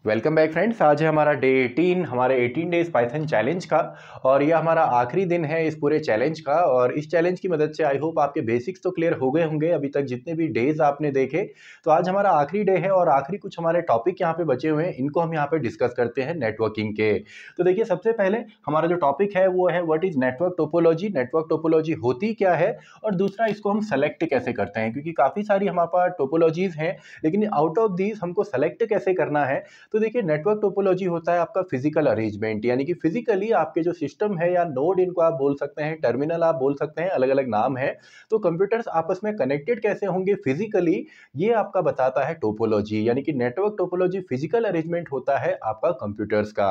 Welcome back friends. आज है हमारा डे 18 हमारे 18 डेज पाइथन चैलेंज का और यह हमारा आखिरी दिन है इस पूरे चैलेंज का। और इस चैलेंज की मदद से आई होप आपके बेसिक्स तो क्लियर हो गए होंगे अभी तक जितने भी डेज आपने देखे। तो आज हमारा आखिरी डे है और आखिरी कुछ हमारे टॉपिक यहाँ पे बचे हुए हैं, इनको हम यहाँ पे डिस्कस करते हैं नेटवर्किंग के। तो देखिए, सबसे पहले हमारा जो टॉपिक है वो है what is network topology. Network topology होती क्या है और दूसरा इसको हम सेलेक्ट कैसे करते हैं, क्योंकि काफ़ी सारी हमारे पास टोपोलॉजीज हैं लेकिन आउट ऑफ दीज हमको सेलेक्ट कैसे करना है। तो देखिए, नेटवर्क टोपोलॉजी होता है आपका फिजिकल अरेंजमेंट, यानी कि फिजिकली आपके जो सिस्टम है या नोड, इनको आप बोल सकते हैं, टर्मिनल आप बोल सकते हैं, अलग अलग नाम है। तो कंप्यूटर्स आपस में कनेक्टेड कैसे होंगे फिजिकली, ये आपका बताता है टोपोलॉजी। यानी कि नेटवर्क टोपोलॉजी फिजिकल अरेंजमेंट होता है आपका कंप्यूटर्स का।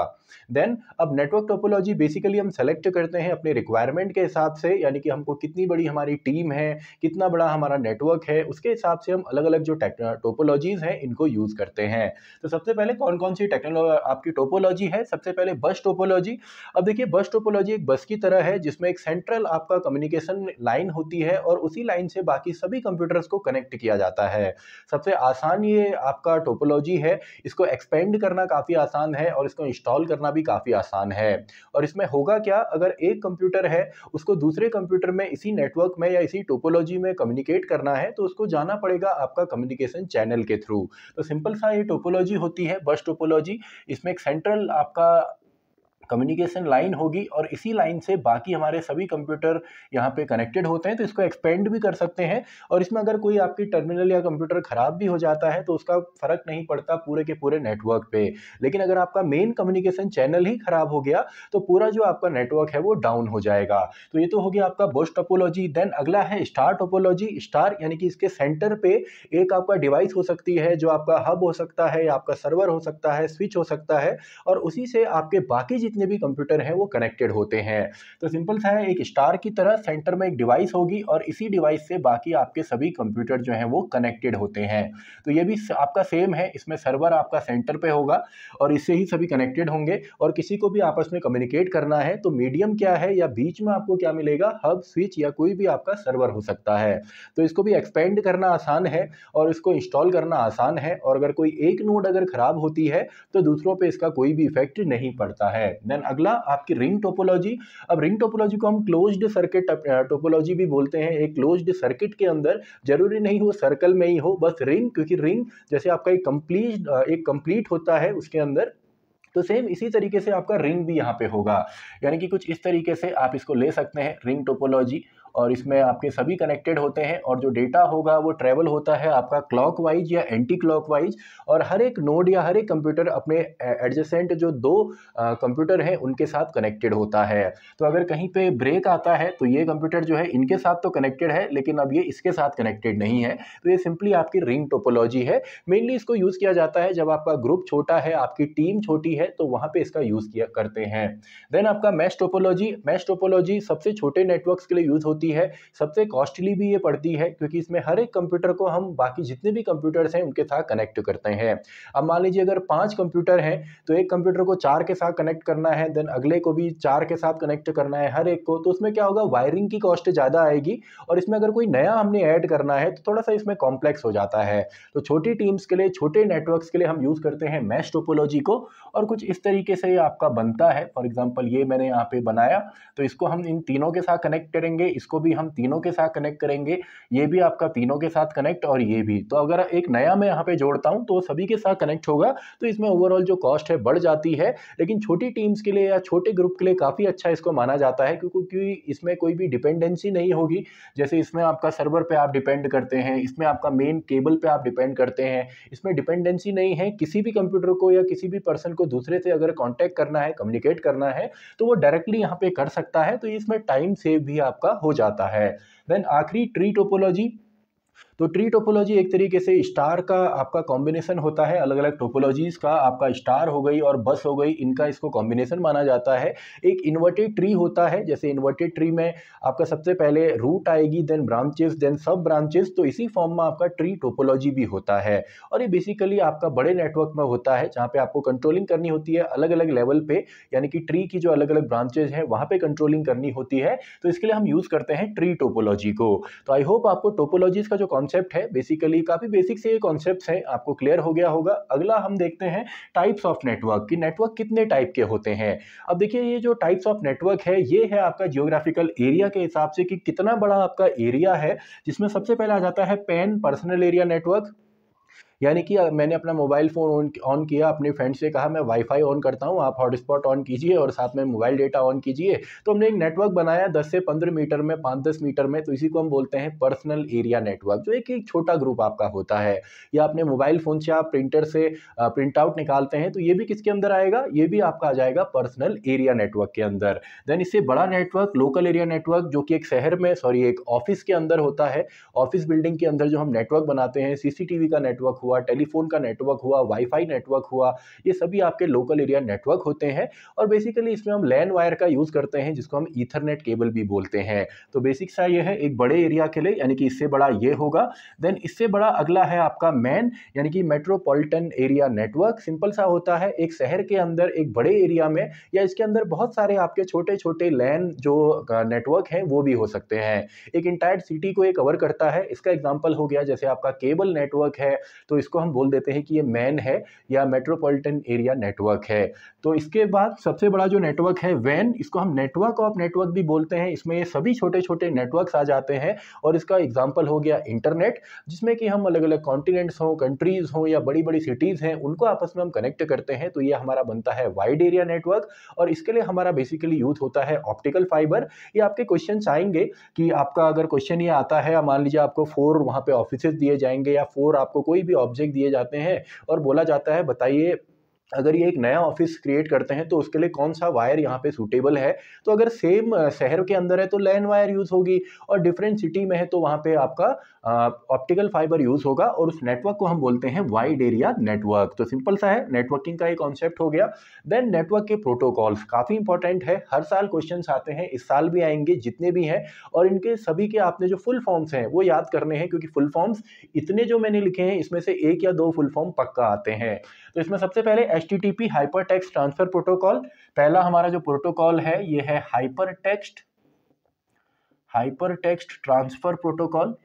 देन अब नेटवर्क टोपोलॉजी बेसिकली हम सेलेक्ट करते हैं अपने रिक्वायरमेंट के हिसाब से, यानी कि हमको कितनी बड़ी हमारी टीम है, कितना बड़ा हमारा नेटवर्क है, उसके हिसाब से हम अलग अलग जो टोपोलॉजीज हैं इनको यूज करते हैं। तो सबसे पहले कौन कौन सी टेक्नोलॉजी आपकी टोपोलॉजी है। सबसे पहले बस टोपोलॉजी। अब देखिए, बस टोपोलॉजी एक बस की तरह है जिसमें एक सेंट्रल आपका कम्युनिकेशन लाइन होती है और उसी लाइन से बाकी सभी कंप्यूटर्स को कनेक्ट किया जाता है। सबसे आसान ये आपका टोपोलॉजी है। इसको एक्सपेंड करना काफ़ी आसान है और इसको इंस्टॉल करना भी काफ़ी आसान है। और इसमें होगा क्या, अगर एक कंप्यूटर है उसको दूसरे कंप्यूटर में इसी नेटवर्क में या इसी टोपोलॉजी में कम्युनिकेट करना है तो उसको जाना पड़ेगा आपका कम्युनिकेशन चैनल के थ्रू। तो सिंपल सा ये टोपोलॉजी होती है बस टोपोलॉजी। इसमें एक सेंट्रल आपका कम्युनिकेशन लाइन होगी और इसी लाइन से बाकी हमारे सभी कंप्यूटर यहाँ पे कनेक्टेड होते हैं। तो इसको एक्सपेंड भी कर सकते हैं और इसमें अगर कोई आपकी टर्मिनल या कंप्यूटर खराब भी हो जाता है तो उसका फर्क नहीं पड़ता पूरे के पूरे नेटवर्क पे। लेकिन अगर आपका मेन कम्युनिकेशन चैनल ही खराब हो गया तो पूरा जो आपका नेटवर्क है वो डाउन हो जाएगा। तो ये तो हो गया आपका बस टोपोलॉजी। देन अगला है स्टार टोपोलॉजी। स्टार यानी कि इसके सेंटर पे एक आपका डिवाइस हो सकती है जो आपका हब हो सकता है या आपका सर्वर हो सकता है, स्विच हो सकता है, और उसी से आपके बाकी जितने भी कंप्यूटर हैं वो कनेक्टेड होते हैं। तो सिंपल सा है, एक स्टार की तरह सेंटर में एक डिवाइस होगी और इसी डिवाइस से बाकी आपके सभी कंप्यूटर जो हैं वो कनेक्टेड होते हैं। तो ये भी आपका सेम है, इसमें सर्वर आपका सेंटर पे होगा और इससे ही सभी कनेक्टेड होंगे। और किसी को भी आपस में कम्युनिकेट करना है तो मीडियम क्या है या बीच में आपको क्या मिलेगा, हब, स्विच या कोई भी आपका सर्वर हो सकता है। तो इसको भी एक्सपेंड करना आसान है और इसको इंस्टॉल करना आसान है। और अगर कोई एक नोड अगर खराब होती है तो दूसरों पे इसका कोई भी इफेक्ट नहीं पड़ता है। देन अगला आपकी रिंग टोपोलॉजी। अब रिंग टोपोलॉजी को हम क्लोज्ड सर्किट टोपोलॉजी भी बोलते हैं। एक क्लोज्ड सर्किट के अंदर जरूरी नहीं हो सर्कल में ही हो, बस रिंग, क्योंकि रिंग जैसे आपका एक कंप्लीट होता है उसके अंदर, तो सेम इसी तरीके से आपका रिंग भी यहाँ पे होगा। यानी कि कुछ इस तरीके से आप इसको ले सकते हैं रिंग टोपोलॉजी। और इसमें आपके सभी कनेक्टेड होते हैं और जो डेटा होगा वो ट्रेवल होता है आपका क्लॉकवाइज या एंटी क्लॉकवाइज। और हर एक नोड या हर एक कंप्यूटर अपने एडजेसेंट जो दो कंप्यूटर हैं उनके साथ कनेक्टेड होता है। तो अगर कहीं पे ब्रेक आता है तो ये कंप्यूटर जो है इनके साथ तो कनेक्टेड है लेकिन अब ये इसके साथ कनेक्टेड नहीं है। तो ये सिंपली आपकी रिंग टोपोलॉजी है। मेनली इसको यूज़ किया जाता है जब आपका ग्रुप छोटा है, आपकी टीम छोटी है, तो वहाँ पे इसका यूज़ किया करते हैं। देन आपका मैश टोपोलॉजी। मैश टोपोलॉजी सबसे छोटे नेटवर्क्स के लिए यूज़ होती है, सबसे कॉस्टली भी ये पड़ती है क्योंकि इसमें हर एक कंप्यूटर को हम बाकी जितने भी कंप्यूटर्स हैं उनके साथ कनेक्ट करते हैं। अब मान लीजिए अगर 5 कंप्यूटर हैं तो एक कंप्यूटर को 4 के साथ कनेक्ट करना है, देन अगले को भी 4 के साथ कनेक्ट करना है हर एक को, तो उसमें क्या होगा, वायरिंग की कॉस्ट ज़्यादा आएगी। और इसमें अगर कोई नया हमने ऐड करना है तो थोड़ा सा इसमें कॉम्प्लेक्स हो जाता है। तो छोटी टीम्स के लिए, छोटे नेटवर्क्स के लिए हम यूज़ करते हैं मैश टोपोलॉजी को। और कुछ इस तरीके से ये आपका बनता है। फॉर एग्जांपल ये मैंने यहाँ पे बनाया तो इसको हम इन तीनों के साथ कनेक्ट करेंगे, इसको भी हम तीनों के साथ कनेक्ट करेंगे, ये भी आपका तीनों के साथ कनेक्ट और ये भी। तो अगर एक नया मैं यहाँ पे जोड़ता हूँ तो सभी के साथ कनेक्ट होगा तो इसमें ओवरऑल जो कॉस्ट है बढ़ जाती है। लेकिन छोटी टीम्स के लिए या छोटे ग्रुप के लिए काफ़ी अच्छा इसको माना जाता है क्योंकि इसमें कोई भी डिपेंडेंसी नहीं होगी। जैसे इसमें आपका सर्वर पे आप डिपेंड करते हैं, इसमें आपका मेन केबल पे आप डिपेंड करते हैं, इसमें डिपेंडेंसी नहीं है। किसी भी कंप्यूटर को या किसी भी पर्सन को दूसरे से अगर कांटेक्ट करना है, कम्युनिकेट करना है तो वो डायरेक्टली यहाँ पे कर सकता है। तो इसमें टाइम सेव भी आपका हो जाता है। देन आखिरी ट्री टोपोलॉजी। तो ट्री टोपोलॉजी एक तरीके से स्टार का आपका कॉम्बिनेशन होता है, अलग अलग टोपोलॉजीज का। आपका स्टार हो गई और बस हो गई, इनका इसको कॉम्बिनेशन माना जाता है। एक इन्वर्टेड ट्री होता है, जैसे इन्वर्टेड ट्री में आपका सबसे पहले रूट आएगी, देन ब्रांचेस, देन सब ब्रांचेस। तो इसी फॉर्म में आपका ट्री टोपोलॉजी भी होता है। और ये बेसिकली आपका बड़े नेटवर्क में होता है जहाँ पे आपको कंट्रोलिंग करनी होती है अलग अलग लेवल पे, यानी कि ट्री की जो अलग अलग ब्रांचेज हैं वहाँ पे कंट्रोलिंग करनी होती है। तो इसके लिए हम यूज़ करते हैं ट्री टोपोलॉजी को। तो आई होप आपको टोपोलॉजीज का जो कॉन्सेप्ट है, बेसिकली काफ़ी बेसिक से ये कॉन्सेप्ट्स हैं, आपको क्लियर हो गया होगा। अगला हम देखते हैं टाइप्स ऑफ नेटवर्क, कि नेटवर्क कितने टाइप के होते हैं। अब देखिए ये जो टाइप्स ऑफ नेटवर्क है ये है आपका जियोग्राफिकल एरिया के हिसाब से कि कितना बड़ा आपका एरिया है, जिसमें सबसे पहले आ जाता है पैन, पर्सनल एरिया नेटवर्क। यानी कि मैंने अपना मोबाइल फ़ोन ऑन किया, अपने फ्रेंड से कहा मैं वाईफाई ऑन करता हूँ, आप हॉटस्पॉट ऑन कीजिए और साथ में मोबाइल डेटा ऑन कीजिए। तो हमने एक नेटवर्क बनाया 10 से 15 मीटर में, 5-10 मीटर में, तो इसी को हम बोलते हैं पर्सनल एरिया नेटवर्क, जो एक छोटा ग्रुप आपका होता है। या अपने मोबाइल फ़ोन से आप प्रिंटर से प्रिंट आउट निकालते हैं, तो ये भी किसके अंदर आएगा, ये भी आपका आ जाएगा पर्सनल एरिया नेटवर्क के अंदर। देन इससे बड़ा नेटवर्क लोकल एरिया नेटवर्क, जो कि एक शहर में एक ऑफिस के अंदर होता है। ऑफिस बिल्डिंग के अंदर जो हम नेटवर्क बनाते हैं, सीसीटीवी का नेटवर्क हुआ, टेलीफोन का नेटवर्क हुआ, वाईफाई नेटवर्क हुआ, ये सभी आपके लोकल एरिया नेटवर्क होते हैं। और बेसिकली इसमें हम लैन वायर का यूज़ करते हैं, जिसको हम ईथरनेट केबल भी बोलते हैं। तो बेसिक सा ये है एक बड़े एरिया के लिए, यानी कि इससे बड़ा ये होगा। देन इससे बड़ा अगला है आपका मैन, यानी कि मेट्रोपॉलिटन एरिया नेटवर्क। सिंपल सा होता है, एक शहर के अंदर एक बड़े एरिया में या इसके अंदर बहुत सारे आपके छोटे छोटे लैन जो नेटवर्क हैं वो भी हो सकते हैं। एक इंटायर सिटी को ये कवर करता है। इसका एग्जांपल हो गया जैसे आपका केबल नेटवर्क है, तो इसको हम बोल देते हैं कि ये मैन है या मेट्रोपॉलिटन एरिया नेटवर्क है। तो इसके बाद सबसे बड़ा जो नेटवर्क है वैन, इसको हम नेटवर्क ऑफ नेटवर्क भी बोलते हैं। इसमें ये सभी छोटे छोटे नेटवर्क्स आ जाते हैं। और इसका एग्जांपल हो गया इंटरनेट, जिसमें कि हम अलग अलग कॉन्टिनेंट्स हों, कंट्रीज हों या बड़ी बड़ी सिटीज़ हैं, उनको आपस में हम कनेक्ट करते हैं। तो ये हमारा बनता है वाइड एरिया नेटवर्क। और इसके लिए हमारा बेसिकली यूज होता है ऑप्टिकल फाइबर। ये आपके क्वेश्चन आएंगे कि आपका अगर क्वेश्चन ये आता है, मान लीजिए आपको 4 वहाँ पे ऑफिसेज दिए जाएंगे या 4 आपको कोई भी ऑब्जेक्ट दिए जाते हैं और बोला जाता है बताइए अगर ये एक नया ऑफिस क्रिएट करते हैं तो उसके लिए कौन सा वायर यहाँ पे सूटेबल है। तो अगर सेम शहर के अंदर है तो लैन वायर यूज़ होगी, और डिफरेंट सिटी में है तो वहाँ पे आपका ऑप्टिकल फाइबर यूज़ होगा, और उस नेटवर्क को हम बोलते हैं वाइड एरिया नेटवर्क। तो सिंपल सा है, नेटवर्किंग का एक कॉन्सेप्ट हो गया। देन नेटवर्क के प्रोटोकॉल्स काफ़ी इंपॉर्टेंट है, हर साल क्वेश्चन आते हैं, इस साल भी आएंगे जितने भी हैं। और इनके सभी के आपने जो फुल फॉर्म्स हैं वो याद करने हैं, क्योंकि फुल फॉर्म्स इतने जो मैंने लिखे हैं इसमें से 1 या 2 फुल फॉर्म पक्का आते हैं। तो इसमें सबसे पहले HTTP hyper text transfer protocol. पहला हमारा जो प्रोटोकॉल है ये है हाइपर टेक्स्ट ट्रांसफर प्रोटोकॉल।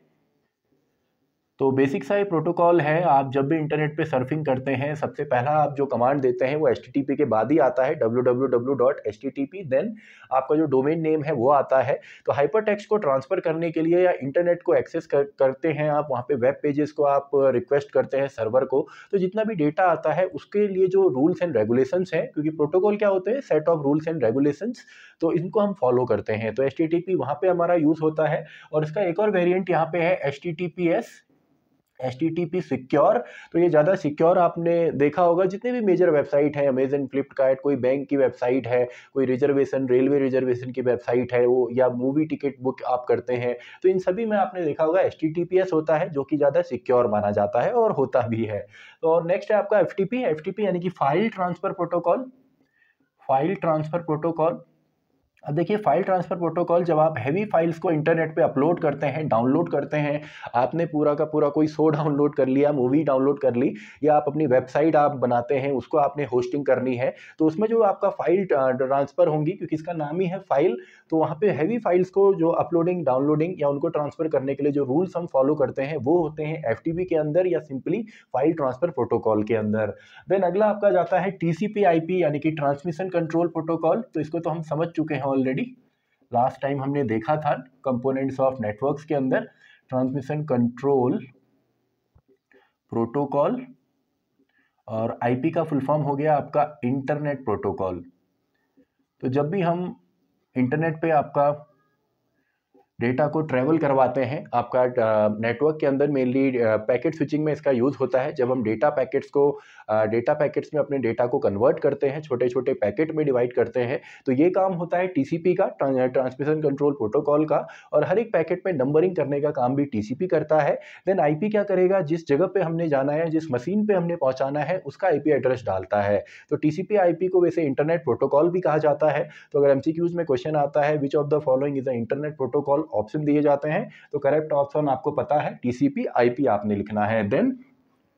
तो बेसिक सा ये प्रोटोकॉल है। आप जब भी इंटरनेट पे सर्फिंग करते हैं सबसे पहला आप जो कमांड देते हैं वो HTTP के बाद ही आता है, www.http। देन आपका जो डोमेन नेम है वो आता है। तो हाइपर टेक्स्ट को ट्रांसफर करने के लिए या इंटरनेट को एक्सेस करते हैं आप, वहाँ पे वेब पेजेस को आप रिक्वेस्ट करते हैं सर्वर को, तो जितना भी डेटा आता है उसके लिए जो रूल्स एंड रेगुलेशंस हैं, क्योंकि प्रोटोकॉल क्या होते हैं, set of rules and regulations, तो इनको हम फॉलो करते हैं। तो HTTP वहाँ पे हमारा यूज होता है। और इसका एक और वेरिएंट यहाँ पे है HTTP सिक्योर। तो ये ज़्यादा सिक्योर आपने देखा होगा, जितने भी मेजर वेबसाइट है, अमेजन, फ्लिपकार्ट, कोई बैंक की वेबसाइट है, कोई रिजर्वेशन, रेलवे रिजर्वेशन की वेबसाइट है वो, या मूवी टिकट बुक आप करते हैं, तो इन सभी में आपने देखा होगा HTTPS होता है, जो कि ज़्यादा सिक्योर माना जाता है और होता भी है। तो और नेक्स्ट है आपका FTP यानी कि फाइल ट्रांसफर प्रोटोकॉल। अब देखिए फाइल ट्रांसफर प्रोटोकॉल, जब आप हैवी फाइल्स को इंटरनेट पे अपलोड करते हैं, डाउनलोड करते हैं, आपने पूरा का पूरा कोई शो डाउनलोड कर लिया, मूवी डाउनलोड कर ली, या आप अपनी वेबसाइट आप बनाते हैं, उसको आपने होस्टिंग करनी है, तो उसमें जो आपका फाइल ट्रांसफर होंगी, क्योंकि इसका नाम ही है फाइल, तो वहाँ पे हैवी फाइल्स को जो अपलोडिंग, डाउनलोडिंग या उनको ट्रांसफर करने के लिए जो रूल्स हम फॉलो करते हैं वो होते हैं FTP के अंदर या सिंपली फाइल ट्रांसफर प्रोटोकॉल के अंदर। देन अगला आपका जाता है TCP/IP यानी कि ट्रांसमिशन कंट्रोल प्रोटोकॉल। तो इसको तो हम समझ चुके हैं ऑलरेडी, लास्ट टाइम हमने देखा था कंपोनेंट्स ऑफ नेटवर्क्स के अंदर, ट्रांसमिशन कंट्रोल प्रोटोकॉल, और IP का फुल फॉर्म हो गया आपका इंटरनेट प्रोटोकॉल। तो जब भी हम इंटरनेट पे आपका डेटा को ट्रैवल करवाते हैं, आपका नेटवर्क के अंदर मेनली पैकेट स्विचिंग में इसका यूज़ होता है। जब हम डेटा पैकेट्स में अपने डेटा को कन्वर्ट करते हैं, छोटे छोटे पैकेट में डिवाइड करते हैं, तो ये काम होता है TCP का, ट्रांसमिशन कंट्रोल प्रोटोकॉल का। और हर एक पैकेट में नंबरिंग करने का काम भी TCP करता है। देन IP क्या करेगा, जिस जगह पे हमने जाना है, जिस मशीन पे हमने पहुंचाना है, उसका IP एड्रेस डालता है। तो TCP/IP को वैसे इंटरनेट प्रोटोकॉल भी कहा जाता है। तो अगर MCQs में क्वेश्चन आता है which of the following is a internet protocol, option दिए जाते हैं, तो करेक्ट ऑप्शन आपको पता है TCP/IP आपने लिखना है। देन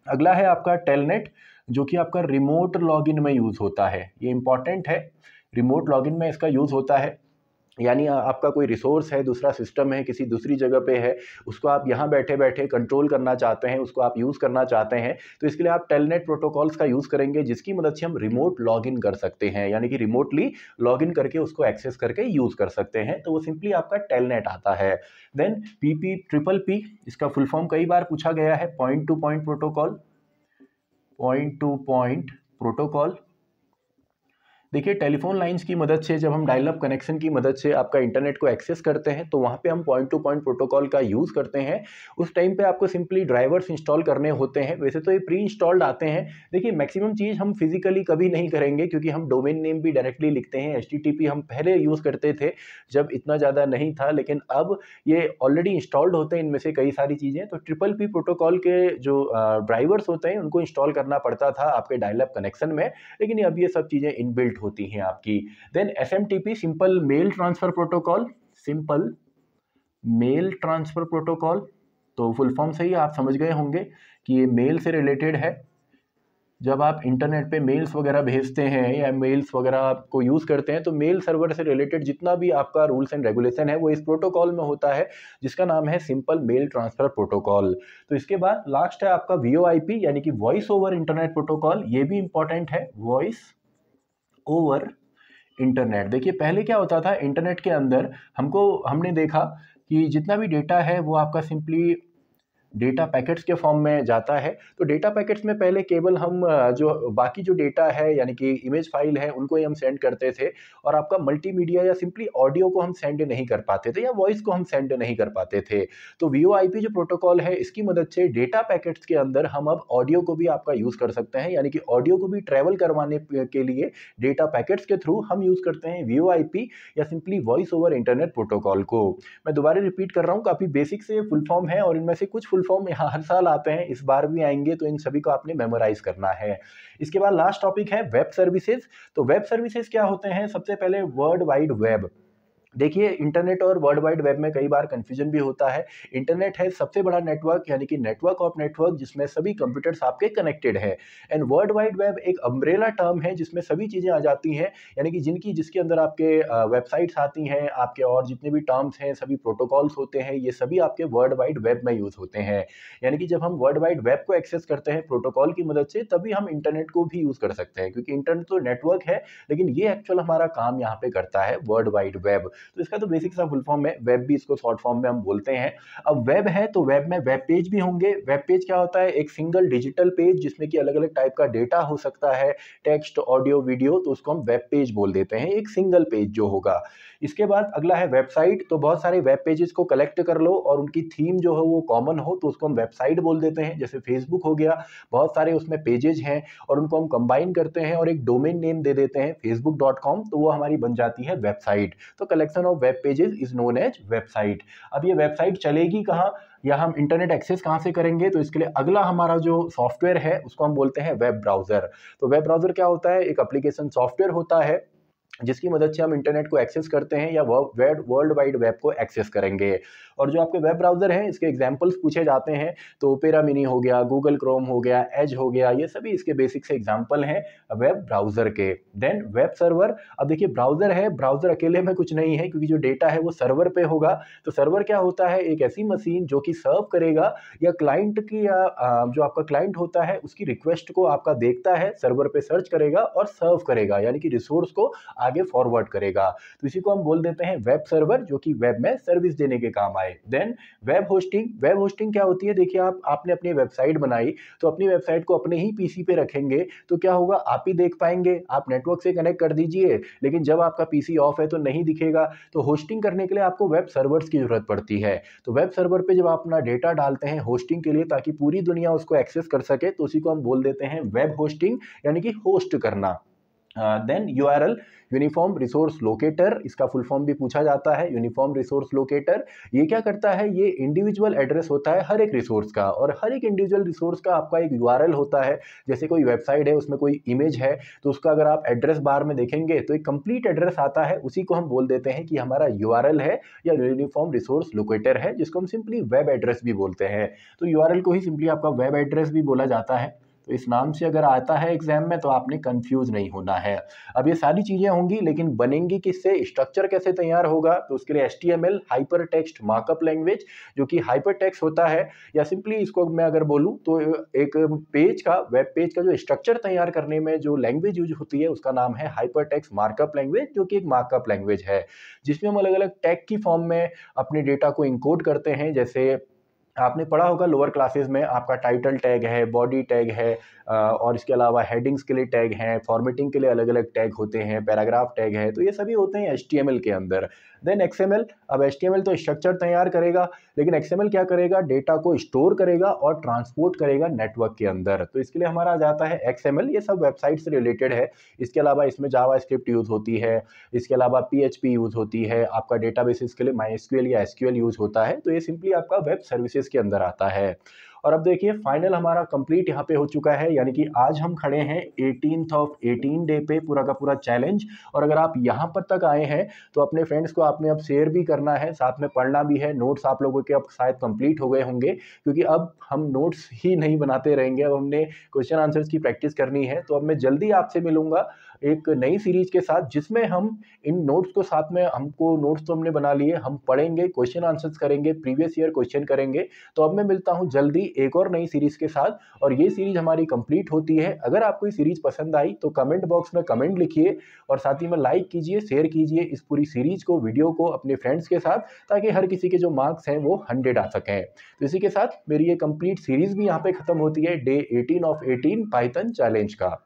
अगला है आपका टेलनेट, जो कि आपका रिमोट लॉगिन में यूज होता है। ये इंपॉर्टेंट है, रिमोट लॉगिन में इसका यूज होता है। यानी आपका कोई रिसोर्स है, दूसरा सिस्टम है, किसी दूसरी जगह पे है, उसको आप यहाँ बैठे बैठे कंट्रोल करना चाहते हैं, उसको आप यूज़ करना चाहते हैं, तो इसके लिए आप टेलनेट प्रोटोकॉल्स का यूज़ करेंगे, जिसकी मदद से हम रिमोट लॉगिन कर सकते हैं, यानी कि रिमोटली लॉगिन करके उसको एक्सेस करके यूज़ कर सकते हैं। तो वो सिंपली आपका टेलनेट आता है। देन पीपी ट्रिपल पी, इसका फुल फॉर्म कई बार पूछा गया है, point two point protocol. Point two point protocol, देखिए टेलीफोन लाइंस की मदद से जब हम डायल अप कनेक्शन की मदद से आपका इंटरनेट को एक्सेस करते हैं, तो वहाँ पे हम पॉइंट टू पॉइंट प्रोटोकॉल का यूज़ करते हैं। उस टाइम पे आपको सिंपली ड्राइवर्स इंस्टॉल करने होते हैं। वैसे तो ये प्री इंस्टॉल्ड आते हैं। देखिए मैक्सिमम चीज़ हम फिजिकली कभी नहीं करेंगे, क्योंकि हम डोमेन नेम भी डायरेक्टली लिखते हैं। HTTP हम पहले यूज़ करते थे जब इतना ज़्यादा नहीं था, लेकिन अब ये ऑलरेडी इंस्टॉल्ड होते हैं इनमें से कई सारी चीज़ें। तो ट्रिपल पी प्रोटोकॉल के जो ड्राइवर्स होते हैं उनको इंस्टॉल करना पड़ता था आपके डायल अप कनेक्शन में, लेकिन अब ये सब चीज़ें इनबिल्ट होती हैं आपकी। Then SMTP, simple mail transfer protocol. Simple mail transfer protocol, तो फुल फॉर्म से ही आप समझ गए होंगे कि ये मेल से रिलेटेड है। जब आप इंटरनेट पे मेल्स वगैरह भेजते हैं या मेल्स वगैरह को यूज़ करते हैं, तो मेल सर्वर से रिलेटेड जितना भी आपका रूल्स एंड रेगुलेशन है वो इस प्रोटोकॉल में होता है, जिसका नाम है सिंपल मेल ट्रांसफर प्रोटोकॉल। तो इसके बाद लास्ट है आपका VoIP, यानी कि वॉइस ओवर इंटरनेट प्रोटोकॉल। ये भी इंपॉर्टेंट है, वॉइस ओवर इंटरनेट। देखिए पहले क्या होता था इंटरनेट के अंदर, हमने देखा कि जितना भी डेटा है वो आपका सिंपली डेटा पैकेट्स के फॉर्म में जाता है। तो डेटा पैकेट्स में पहले केवल हम जो बाकी जो डेटा है, यानी कि इमेज फाइल है, उनको ही हम सेंड करते थे, और आपका मल्टीमीडिया या सिंपली ऑडियो को हम सेंड नहीं कर पाते थे, या वॉइस को हम सेंड नहीं कर पाते थे। तो VoIP जो प्रोटोकॉल है, इसकी मदद से डेटा पैकेट्स के अंदर हम अब ऑडियो को भी आपका यूज़ कर सकते हैं, यानी कि ऑडियो को भी ट्रैवल करवाने के लिए डेटा पैकेट्स के थ्रू हम यूज़ करते हैं VoIP या simply voice over internet protocol को। मैं दोबारा रिपीट कर रहा हूँ, काफ़ी बेसिक से फुल फॉर्म है, और इनमें से कुछ फुल फॉर्म यहाँ हर साल आते हैं, इस बार भी आएंगे, तो इन सभी को आपने मेमोराइज करना है। इसके बाद लास्ट टॉपिक है वेब सर्विसेज। तो वेब सर्विसेज क्या होते हैं? सबसे पहले वर्ल्ड वाइड वेब। देखिए इंटरनेट और वर्ल्ड वाइड वेब में कई बार कंफ्यूजन भी होता है। इंटरनेट है सबसे बड़ा नेटवर्क, यानी कि नेटवर्क ऑफ नेटवर्क, जिसमें सभी कंप्यूटर्स आपके कनेक्टेड है। एंड वर्ल्ड वाइड वेब एक अम्ब्रेला टर्म है, जिसमें सभी चीज़ें आ जाती हैं, यानी कि जिसके अंदर आपके वेबसाइट्स आती हैं, आपके और जितने भी टर्म्स हैं, सभी प्रोटोकॉल्स होते हैं, ये सभी आपके वर्ल्ड वाइड वेब में यूज़ होते हैं। यानी कि जब हम वर्ल्ड वाइड वेब को एक्सेस करते हैं प्रोटोकॉल की मदद से, तभी हम इंटरनेट को भी यूज़ कर सकते हैं, क्योंकि इंटरनेट तो नेटवर्क है, लेकिन ये एक्चुअल हमारा काम यहाँ पे करता है वर्ल्ड वाइड वेब। तो इसका तो बेसिक सा फुल फॉर्म है, वेब भी इसको शॉर्ट फॉर्म में हम बोलते हैं। अब वेब है तो वेब में वेब पेज भी होंगे। वेब पेज क्या होता है? एक सिंगल डिजिटल पेज, जिसमें कि अलग अलग टाइप का डेटा हो सकता है, टेक्स्ट, ऑडियो, वीडियो, तो उसको हम वेब पेज बोल देते हैं, एक सिंगल पेज जो होगा। इसके बाद अगला है वेबसाइट। तो बहुत सारे वेब पेजेस को कलेक्ट कर लो और उनकी थीम जो है वो कॉमन हो, तो उसको हम वेबसाइट बोल देते हैं। जैसे फेसबुक हो गया, बहुत सारे उसमें पेजेस हैं और उनको हम कंबाइन करते हैं और एक डोमेन नेम दे देते हैं facebook.com, तो वो हमारी बन जाती है वेबसाइट। तो collection of web pages is known as website. अब ये वेबसाइट चलेगी कहाँ या हम इंटरनेट एक्सेस कहाँ से करेंगे? तो इसके लिए अगला हमारा जो सॉफ्टवेयर है उसको हम बोलते हैं वेब ब्राउजर। तो वेब ब्राउजर क्या होता है? एक एप्लीकेशन सॉफ्टवेयर होता है, जिसकी मदद से हम इंटरनेट को एक्सेस करते हैं या वर्ल्ड वाइड वेब को एक्सेस करेंगे। और जो आपके वेब ब्राउज़र हैं, इसके एग्जांपल्स पूछे जाते हैं, तो ओपेरा मिनी हो गया, गूगल क्रोम हो गया, एज हो गया, ये सभी इसके बेसिक से एग्जांपल हैं वेब ब्राउज़र के। Then web server. अब देखिए ब्राउज़र है, ब्राउज़र अकेले में कुछ नहीं है, क्योंकि जो डेटा है वो सर्वर पे होगा। तो सर्वर क्या होता है? एक ऐसी मशीन जो कि सर्व करेगा या क्लाइंट की या जो आपका क्लाइंट होता है उसकी रिक्वेस्ट को आपका देखता है, सर्वर पे सर्च करेगा और सर्व करेगा, यानी कि रिसोर्स को आगे फॉरवर्ड करेगा। तो इसी को हम बोल देते हैं वेब सर्वर, जो कि वेब में सर्विस देने के काम आए। Then web hosting. Web hosting क्या होती है? देखिए आपने अपनी वेबसाइट बनाई, तो अपनी वेबसाइट को अपने ही पीसी पे रखेंगे, तो क्या होगा? आप ही देख पाएंगे। आप नेटवर्क से कनेक्ट कर दीजिए, लेकिन जब आपका पीसी ऑफ है तो नहीं दिखेगा। तो होस्टिंग करने के लिए आपको वेब सर्वर्स की जरूरत पड़ती है। तो वेब सर्वर पे जब आप अपना डेटा डालते हैं होस्टिंग के लिए, ताकि पूरी दुनिया उसको एक्सेस कर सके, तो उसी को हम बोल देते हैं वेब होस्टिंग, यानी कि होस्ट करना। Then URL, uniform resource locator, इसका फुल फॉर्म भी पूछा जाता है, यूनिफॉर्म रिसोर्स लोकेटर। ये क्या करता है? ये इंडिविजुअल एड्रेस होता है हर एक रिसोर्स का, और हर एक इंडिविजुअल रिसोर्स का आपका एक यूआरएल होता है। जैसे कोई वेबसाइट है, उसमें कोई इमेज है, तो उसका अगर आप एड्रेस बार में देखेंगे तो एक कंप्लीट एड्रेस आता है, उसी को हम बोल देते हैं कि हमारा यूआरएल है या यूनिफॉर्म रिसोर्स लोकेटर है, जिसको हम सिंपली वेब एड्रेस भी बोलते हैं। तो यूआरएल को ही सिंपली आपका वेब एड्रेस भी बोला जाता है। तो इस नाम से अगर आता है एग्जाम में तो आपने कंफ्यूज नहीं होना है। अब ये सारी चीज़ें होंगी, लेकिन बनेंगी किससे, स्ट्रक्चर कैसे तैयार होगा, तो उसके लिए HTML hyper text markup language, जो कि हाइपर टेक्स्ट होता है, या सिंपली इसको मैं अगर बोलूँ तो एक पेज का, वेब पेज का जो स्ट्रक्चर तैयार करने में जो लैंग्वेज यूज होती है उसका नाम है हाइपर टेक्स्ट मार्कअप लैंग्वेज, जो कि एक मार्कअप लैंग्वेज है जिसमें हम अलग अलग टैग की फॉर्म में अपने डेटा को इनकोड करते हैं। जैसे आपने पढ़ा होगा लोअर क्लासेस में, आपका टाइटल टैग है, बॉडी टैग है, और इसके अलावा हेडिंग्स के लिए टैग हैं, फॉर्मेटिंग के लिए अलग अलग टैग होते हैं, पैराग्राफ टैग है, तो ये सभी होते हैं HTML के अंदर। देन XML, अब HTML तो स्ट्रक्चर तैयार करेगा, लेकिन XML क्या करेगा, डेटा को स्टोर करेगा और ट्रांसपोर्ट करेगा नेटवर्क के अंदर। तो इसके लिए हमारा आ जाता है XML, ये सब वेबसाइट से रिलेटेड है। इसके अलावा इसमें जावास्क्रिप्ट यूज़ होती है, इसके अलावा PHP यूज़ होती है, आपका डेटाबेसेस के लिए MySQL या SQL यूज़ होता है। तो ये सिंपली आपका वेब सर्विसेज के अंदर आता है। और अब देखिए फाइनल हमारा कंप्लीट यहाँ पे हो चुका है, यानी कि आज हम खड़े हैं 18th ऑफ 18 डे पे, पूरा का पूरा चैलेंज। और अगर आप यहाँ पर तक आए हैं तो अपने फ्रेंड्स को आपने अब शेयर भी करना है, साथ में पढ़ना भी है। नोट्स आप लोगों के अब शायद कंप्लीट हो गए होंगे, क्योंकि अब हम नोट्स ही नहीं बनाते रहेंगे, अब हमने क्वेश्चन आंसर्स की प्रैक्टिस करनी है। तो अब मैं जल्दी आपसे मिलूंगा एक नई सीरीज के साथ, जिसमें हम इन नोट्स को साथ में, हमको नोट्स तो हमने बना लिए, हम पढ़ेंगे, क्वेश्चन आंसर्स करेंगे, प्रीवियस ईयर क्वेश्चन करेंगे। तो अब मैं मिलता हूं जल्दी एक और नई सीरीज के साथ, और ये सीरीज हमारी कंप्लीट होती है। अगर आपको ये सीरीज पसंद आई तो कमेंट बॉक्स में कमेंट लिखिए, और साथ ही में लाइक कीजिए, शेयर कीजिए इस पूरी सीरीज को, वीडियो को अपने फ्रेंड्स के साथ, ताकि हर किसी के जो मार्क्स हैं वो 100 आ सकें। तो इसी के साथ मेरी ये कंप्लीट सीरीज भी यहाँ पे खत्म होती है, डे 18 ऑफ 18 पाइथन चैलेंज का।